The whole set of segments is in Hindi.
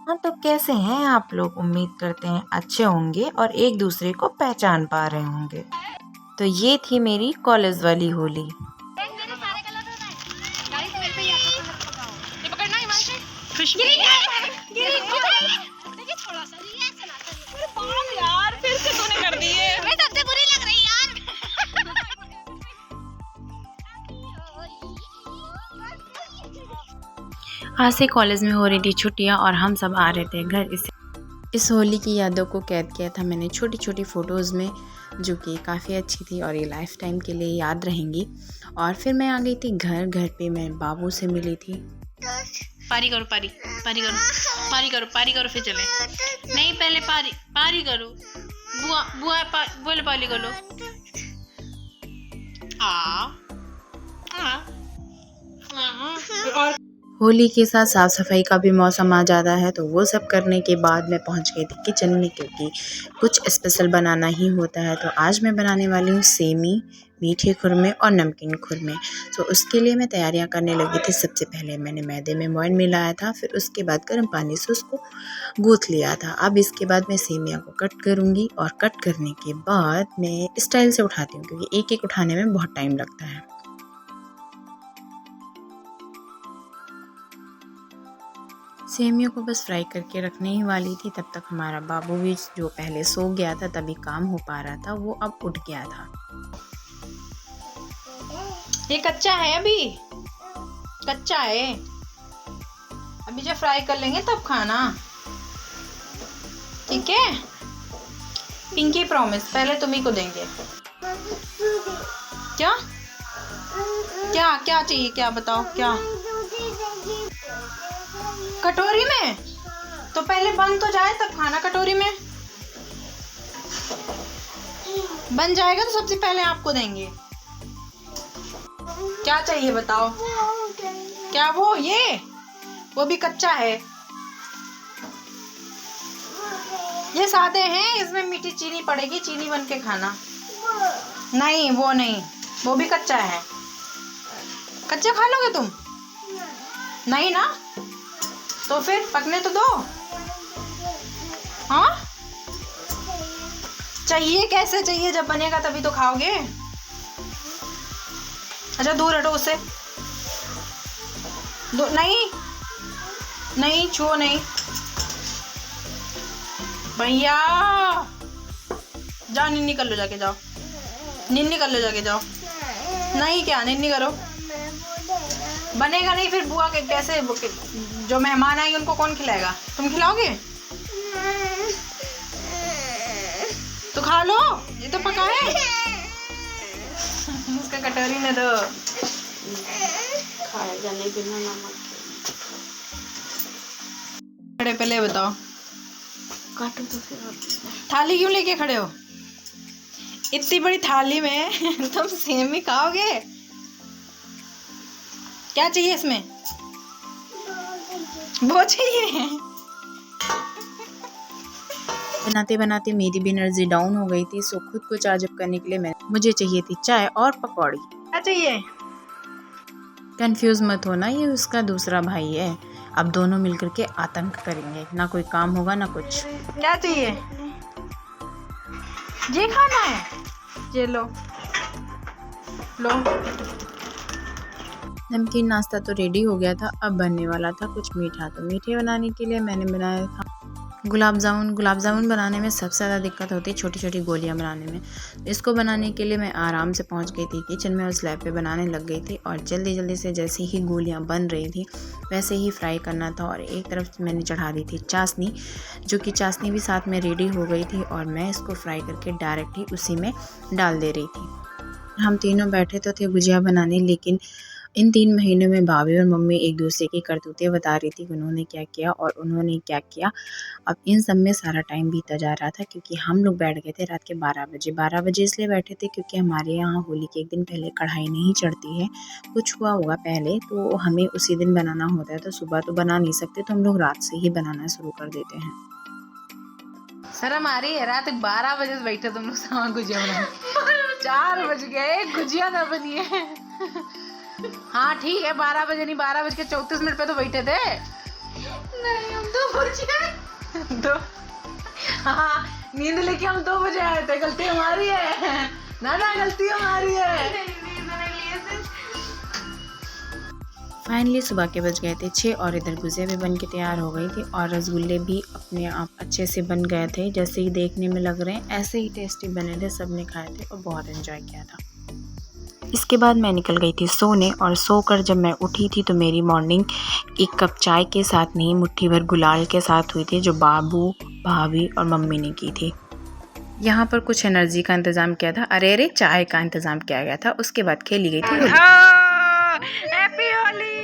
हाँ, तो कैसे हैं आप लोग? उम्मीद करते हैं अच्छे होंगे और एक दूसरे को पहचान पा रहे होंगे। तो ये थी मेरी कॉलेज वाली होली। आज से कॉलेज में हो रही थी छुट्टियां और हम सब आ रहे थे घर। इस होली की यादों को कैद किया था मैंने छोटी छोटी फ़ोटोज़ में, जो कि काफ़ी अच्छी थी और ये लाइफ टाइम के लिए याद रहेंगी। और फिर मैं आ गई थी घर पे मैं बाबू से मिली थी। पारी करो, पारी पारी करो, पारी करो, पारी करो, फिर चले। नहीं, पहले पारी पारी करो। बुआ बुआ बोले पारी करो। और होली के साथ साफ़ सफाई का भी मौसम आ जाता है, तो वो सब करने के बाद मैं पहुंच गई थी किचन में, क्योंकि कुछ स्पेशल बनाना ही होता है। तो आज मैं बनाने वाली हूँ सेमी, मीठे खुरमे और नमकीन खुरमे। तो उसके लिए मैं तैयारियां करने लगी थी। सबसे पहले मैंने मैदे में मोइन मिलाया था, फिर उसके बाद गर्म पानी से उसको गूँथ लिया था। अब इसके बाद मैं सेमिया को कट करूँगी और कट करने के बाद मैं स्टाइल से उठाती हूँ, क्योंकि एक एक उठाने में बहुत टाइम लगता है। सेमियों को बस फ्राई करके रखने ही वाली थी, तब तक हमारा बाबू भी, जो पहले सो गया था तभी काम हो पा रहा था, वो अब उठ गया था। ये कच्चा है, अभी कच्चा है। अभी जब फ्राई कर लेंगे तब खाना, ठीक है? पिंकी प्रॉमिस, पहले तुम्ही को देंगे। क्या क्या क्या चाहिए, क्या बताओ? क्या कटोरी में? तो पहले बन तो जाए तब खाना। कटोरी में बन जाएगा तो सबसे पहले आपको देंगे। क्या चाहिए बताओ? क्या वो भी कच्चा है। ये सादे हैं, इसमें मीठी चीनी पड़ेगी, चीनी बन के खाना। नहीं, वो नहीं, वो भी कच्चा है। कच्चा खा लोगे तुम? नहीं ना, तो फिर पकने तो दो। हाँ, चाहिए कैसे चाहिए? जब बनेगा तभी तो खाओगे। अच्छा, दूर हटो उससे। नहीं, छुओ नहीं भैया। जाओ, निन्नी कर लो, जाके जाओ, निन्नी कर लो, जाके जाओ। नहीं, क्या निन्नी करो? बनेगा नहीं फिर बुआ के कैसे? जो मेहमान आएंगे उनको कौन खिलाएगा? तुम खिलाओगे? तो खा लो, ये तो पका है। उसका कटोरी में दो। खाएगा नहीं बिना नमक के। पहले बताओ, काटो तो फिर। थाली क्यों लेके खड़े हो? इतनी बड़ी थाली में तुम सेमी खाओगे? क्या चाहिए इसमें? वो चाहिए। बनाते बनाते मेरी भी एनर्जी डाउन हो गई थी, सो खुद को चार्ज अप करने के लिए मुझे चाहिए थी चाय और पकौड़ी। क्या चाहिए? कंफ्यूज मत होना, ये उसका दूसरा भाई है। अब दोनों मिलकर के आतंक करेंगे, ना कोई काम होगा ना कुछ। क्या चाहिए? ये खाना है? ये लो लो। नमकीन नाश्ता तो रेडी हो गया था, अब बनने वाला था कुछ मीठा। तो मीठे बनाने के लिए मैंने बनाया था गुलाब जामुन बनाने में सबसे ज़्यादा दिक्कत होती है छोटी छोटी गोलियां बनाने में। इसको बनाने के लिए मैं आराम से पहुंच गई थी किचन में और स्लैब पे बनाने लग गई थी। और जल्दी से जैसे ही गोलियां बन रही थी वैसे ही फ्राई करना था। और एक तरफ मैंने चढ़ा दी थी चाशनी, जो कि चाशनी भी साथ में रेडी हो गई थी और मैं इसको फ्राई करके डायरेक्ट ही उसी में डाल दे रही थी। हम तीनों बैठे तो थे गुजिया बनाने, लेकिन इन 3 महीनों में भाभी और मम्मी एक दूसरे की करतूतें बता रही थी, उन्होंने क्या किया और उन्होंने क्या किया। अब इन सब में सारा टाइम बीता जा रहा था, क्योंकि हम लोग बैठ गए थे रात के 12 बजे इसलिए बैठे थे क्योंकि हमारे यहाँ होली के एक दिन पहले कढ़ाई नहीं चढ़ती है। कुछ हुआ होगा पहले, तो हमें उसी दिन बनाना होता है, तो सुबह तो बना नहीं सकते, तो हम लोग रात से ही बनाना शुरू कर देते हैं। शर्म आ रही है? रात 12 बजे से बैठे तुम लोग गुजिया बना। 4 बज गए, गुजिया ना बनी है। हाँ ठीक है, 12 बजे नहीं, 12 बज के 34 मिनट पे तो बैठे थे। नहीं, हम तो गुजिया तो हाँ, नींद लेके हम 2 बजे आए थे, गलती हमारी है ना, गलती हमारी है। फाइनली सुबह के बज गए थे 6 और इधर गुजिया भी बन के तैयार हो गई थी और रसगुल्ले भी अपने आप अच्छे से बन गए थे, जैसे ही देखने में लग रहे हैं ऐसे ही टेस्टी बने थे। सब ने खाए थे और बहुत एंजॉय किया था। इसके बाद मैं निकल गई थी सोने और सोकर जब मैं उठी थी तो मेरी मॉर्निंग एक कप चाय के साथ नहीं मुट्ठी भर गुलाल के साथ हुई थी, जो बाबू, भाभी और मम्मी ने की थी। यहाँ पर कुछ एनर्जी का इंतज़ाम किया था, अरे चाय का इंतज़ाम किया गया था। उसके बाद खेली गई थी होली। हैप्पी होली।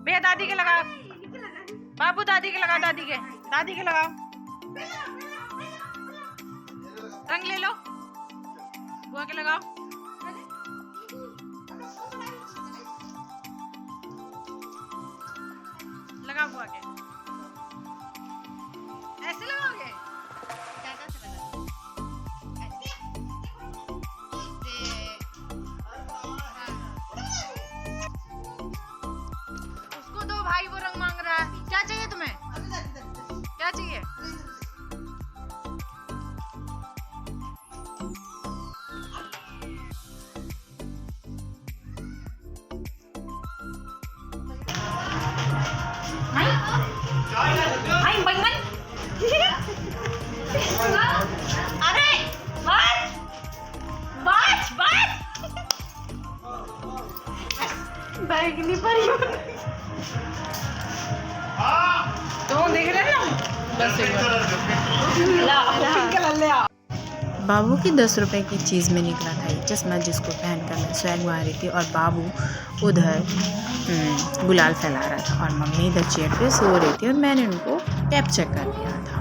भैया दादी के लगाओ, बाबू दादी के लगाओ, दादी के लगाओ, रंग ले लो, बुआ के लगाओ, लगाओ बुआ के, ऐसे लगाओगे? उसको दो भाई, वो रंग मांग रहा है। क्या चाहिए तुम्हें? क्या चाहिए? अरे बैगनी पर तो देख रहे ना, बाबू की 10 रुपए की चीज़ में निकला था ये चश्मा, जिसको पहनकर मैं स्वैग मार रही थी और बाबू उधर गुलाल फैला रहा था और मम्मी इधर चेयर पे सो रही थी और मैंने उनको टैप चेक कर दिया था।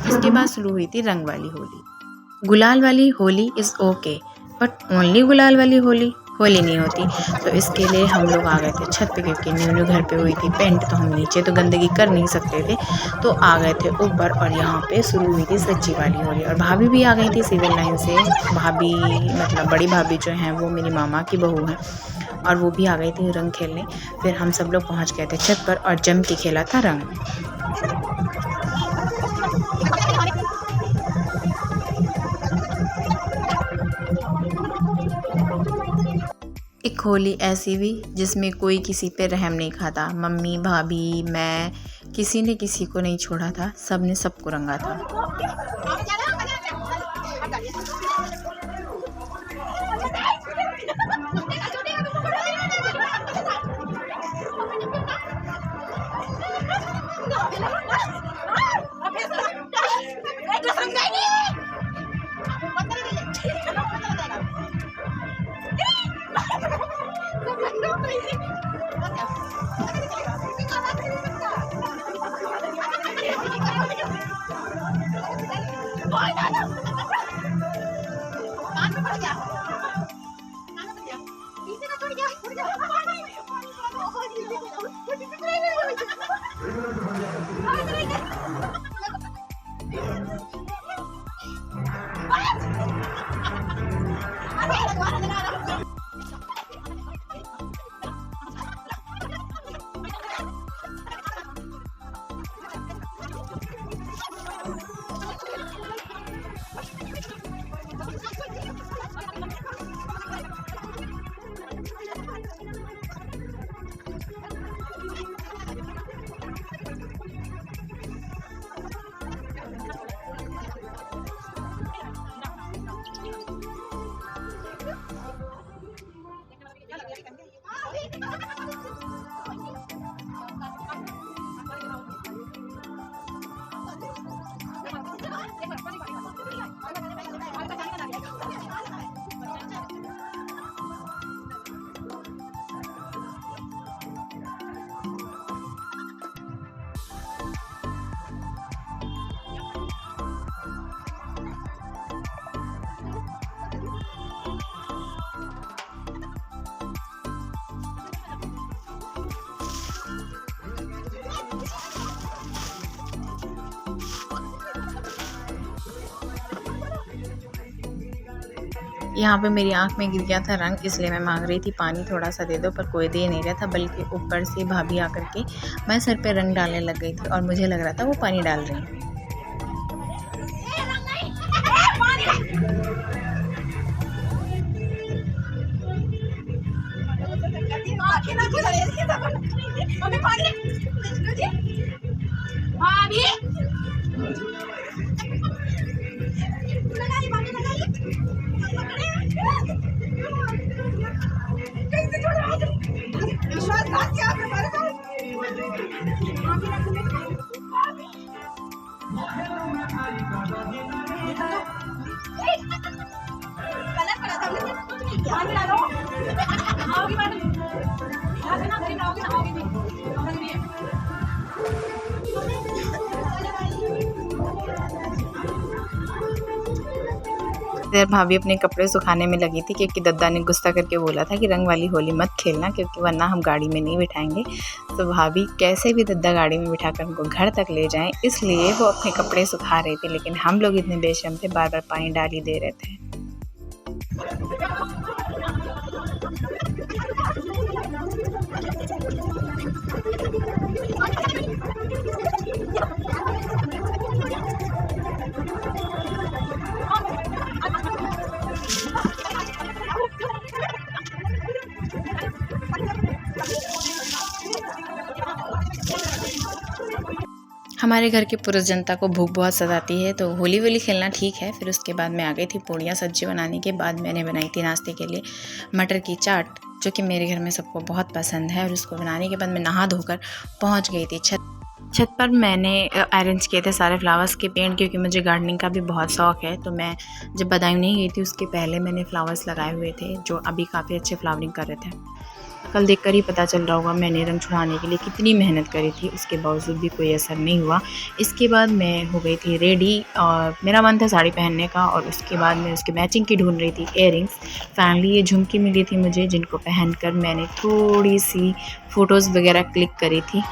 इसके बाद शुरू हुई थी रंग वाली होली। गुलाल वाली Holi is okay, but only गुलाल वाली होली नहीं होती। तो इसके लिए हम लोग आ गए थे छत पे, क्योंकि न्यू घर पे हुई थी पेंट, तो हम नीचे तो गंदगी कर नहीं सकते थे, तो आ गए थे ऊपर। और यहाँ पे शुरू हुई थी सच्ची वाली होली और भाभी भी आ गई थी सिविल लाइन से। भाभी मतलब बड़ी भाभी जो हैं वो मेरी मामा की बहू हैं और वो भी आ गई थी रंग खेलने। फिर हम सब लोग पहुँच गए थे छत पर और जम के खेला था रंग। एक होली ऐसी भी जिसमें कोई किसी पे रहम नहीं खाता। मम्मी, भाभी, मैं, किसी ने किसी को नहीं छोड़ा था, सब ने सबको रंगा था। यहाँ पे मेरी आँख में गिर गया था रंग, इसलिए मैं मांग रही थी पानी थोड़ा सा दे दो, पर कोई दे नहीं रहा था, बल्कि ऊपर से भाभी आकर के मैं सर पे रंग डालने लग गई थी और मुझे लग रहा था वो पानी डाल रही हैं। इधर भाभी अपने कपड़े सुखाने में लगी थी, क्योंकि दद्दा ने गुस्सा करके बोला था कि रंग वाली होली मत खेलना, क्योंकि वरना हम गाड़ी में नहीं बिठाएंगे। तो भाभी कैसे भी दद्दा गाड़ी में बिठाकर उनको घर तक ले जाएं, इसलिए वो अपने कपड़े सुखा रहे थे। लेकिन हम लोग इतने बेशर्म थे, बार बार पानी डाल ही दे रहे थे। हमारे घर के पुरुष जनता को भूख बहुत सताती है, तो होली वोली खेलना ठीक है। फिर उसके बाद मैं आ गई थी पूड़ियाँ सब्जी बनाने के बाद मैंने बनाई थी नाश्ते के लिए मटर की चाट, जो कि मेरे घर में सबको बहुत पसंद है। और उसको बनाने के बाद मैं नहा धोकर पहुंच गई थी छत पर। मैंने अरेंज किए थे सारे फ्लावर्स के पेड़, क्योंकि मुझे गार्डनिंग का भी बहुत शौक़ है। तो मैं जब बदायूं नहीं गई थी उसके पहले मैंने फ्लावर्स लगाए हुए थे, जो अभी काफ़ी अच्छे फ्लावरिंग कर रहे थे। कल देखकर ही पता चल रहा होगा मैंने रंग छुड़ाने के लिए कितनी मेहनत करी थी, उसके बावजूद भी कोई असर नहीं हुआ। इसके बाद मैं हो गई थी रेडी और मेरा मन था साड़ी पहनने का, और उसके बाद मैं उसके मैचिंग की ढूंढ रही थी इयररिंग्स। फाइनली ये झुमकी मिली थी मुझे, जिनको पहनकर मैंने थोड़ी सी फ़ोटोज़ वगैरह क्लिक करी थी।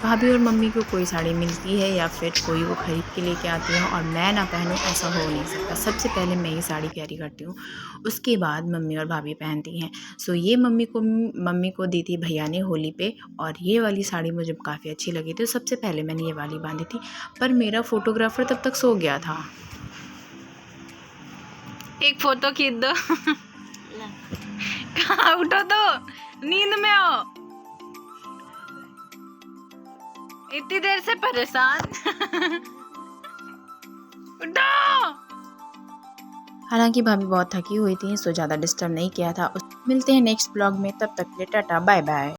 भाभी और मम्मी को कोई साड़ी मिलती है या फिर कोई वो ख़रीद के लेके आती है और मैं ना पहनूं, ऐसा हो नहीं सकता। सबसे पहले मैं ही साड़ी कैरी करती हूँ, उसके बाद मम्मी और भाभी पहनती हैं। सो ये मम्मी को दी थी भैया ने होली पे, और ये वाली साड़ी मुझे काफ़ी अच्छी लगी थी। सबसे पहले मैंने ये वाली बांधी थी, पर मेरा फ़ोटोग्राफ़र तब तक सो गया था। एक फ़ोटो खींच दो। कहाँ उठो तो, नींद में हो, इतनी देर से परेशान। उठो। हालांकि भाभी बहुत थकी हुई थी, सो ज़्यादा डिस्टर्ब नहीं किया था। मिलते हैं नेक्स्ट ब्लॉग में, तब तक के लिए टाटा बाय बाय।